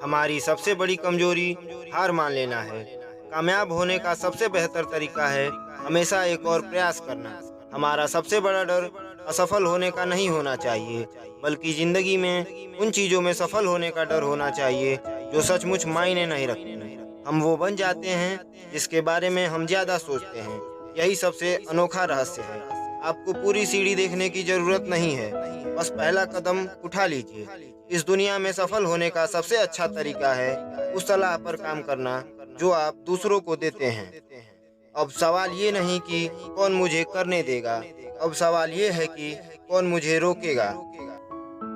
हमारी सबसे बड़ी कमजोरी हार मान लेना है। कामयाब होने का सबसे बेहतर तरीका है हमेशा एक और प्रयास करना। हमारा सबसे बड़ा डर असफल होने का नहीं होना चाहिए, बल्कि जिंदगी में उन चीजों में सफल होने का डर होना चाहिए जो सचमुच मायने नहीं रखती। हम वो बन जाते हैं जिसके बारे में हम ज्यादा सोचते हैं। यही सबसे अनोखा रहस्य है। आपको पूरी सीढ़ी देखने की जरूरत नहीं है, बस पहला कदम उठा लीजिए। इस दुनिया में सफल होने का सबसे अच्छा तरीका है उस सलाह पर काम करना जो आप दूसरों को देते हैं। अब सवाल ये नहीं कि कौन मुझे करने देगा, अब सवाल ये है कि कौन मुझे रोकेगा।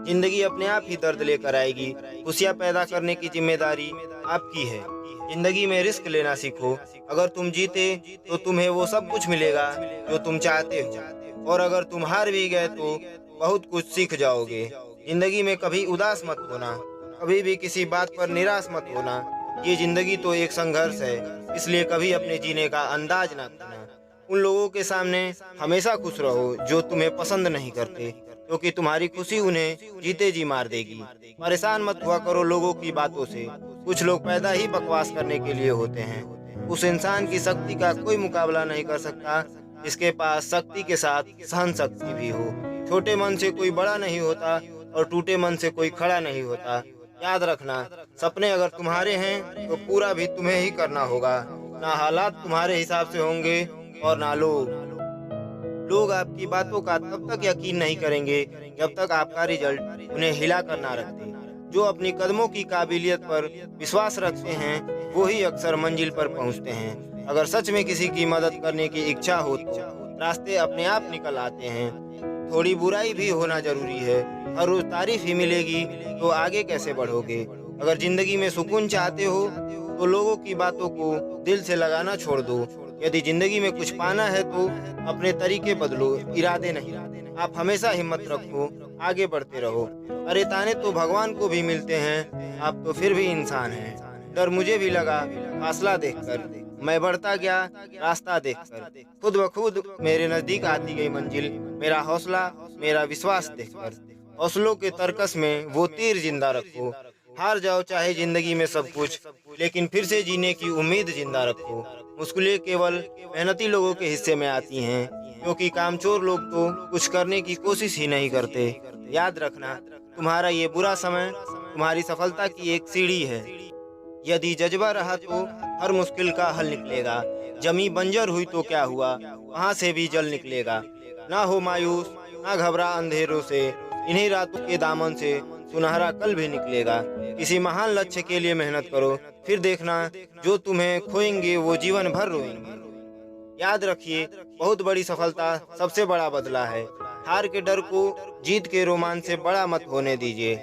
जिंदगी अपने आप ही दर्द लेकर आएगी। खुशियाँ पैदा करने की जिम्मेदारी आपकी है। जिंदगी में रिस्क लेना सीखो। अगर तुम जीते तो तुम्हें वो सब कुछ मिलेगा जो तुम चाहते हो, और अगर तुम हार भी गए तो बहुत कुछ सीख जाओगे। जिंदगी में कभी उदास मत होना, कभी भी किसी बात पर निराश मत होना। ये जिंदगी तो एक संघर्ष है, इसलिए कभी अपने जीने का अंदाज ना खोना। उन लोगों के सामने हमेशा खुश रहो जो तुम्हें पसंद नहीं करते, क्योंकि तुम्हारी खुशी उन्हें जीते जी मार देगी। परेशान मत हुआ करो लोगों की बातों से। कुछ लोग पैदा ही बकवास करने के लिए होते हैं। उस इंसान की शक्ति का कोई मुकाबला नहीं कर सकता जिसके पास शक्ति के साथ सहन शक्ति भी हो। छोटे मन से कोई बड़ा नहीं होता और टूटे मन से कोई खड़ा नहीं होता। याद रखना, सपने अगर तुम्हारे हैं तो पूरा भी तुम्हें ही करना होगा। ना हालात तुम्हारे हिसाब से होंगे और ना लोग। लोग आपकी बातों का तब तक यकीन नहीं करेंगे जब तक आपका रिजल्ट उन्हें हिला कर ना रख दे। जो अपनी कदमों की काबिलियत पर विश्वास रखते हैं वो ही अक्सर मंजिल पर पहुंचते हैं। अगर सच में किसी की मदद करने की इच्छा हो तो रास्ते अपने आप निकल आते हैं। थोड़ी बुराई भी होना जरूरी है। हर रोज तारीफ ही मिलेगी तो आगे कैसे बढ़ोगे। अगर जिंदगी में सुकून चाहते हो तो लोगों की बातों को दिल से लगाना छोड़ दो। यदि जिंदगी में कुछ पाना है तो अपने तरीके बदलो, इरादे नहीं। आप हमेशा हिम्मत रखो, आगे बढ़ते रहो। अरे ताने तो भगवान को भी मिलते हैं, आप तो फिर भी इंसान हैं। डर मुझे भी लगा फासला देखकर, मैं बढ़ता गया रास्ता देखकर। खुद ब खुद मेरे नजदीक आती गई मंजिल, मेरा हौसला, मेरा विश्वास देखकर। हौसलों के तरकस में वो तीर जिंदा रखो। हार जाओ चाहे जिंदगी में सब कुछ, लेकिन फिर से जीने की उम्मीद जिंदा रखो। मुश्किलें केवल मेहनती लोगों के हिस्से में आती हैं, क्योंकि कामचोर लोग तो कुछ करने की कोशिश ही नहीं करते। याद रखना, तुम्हारा ये बुरा समय तुम्हारी सफलता की एक सीढ़ी है। यदि जज्बा रहा तो हर मुश्किल का हल निकलेगा। जमी बंजर हुई तो क्या हुआ, वहाँ से भी जल निकलेगा। ना हो मायूस, ना घबरा अंधेरों से, इन्हीं रातों के दामन से सुनहरा कल भी निकलेगा। किसी महान लक्ष्य के लिए मेहनत करो, फिर देखना जो तुम्हें खोएंगे वो जीवन भर रोएंगे। याद रखिए, बहुत बड़ी सफलता सबसे बड़ा बदला है। हार के डर को जीत के रोमांच से बड़ा मत होने दीजिए।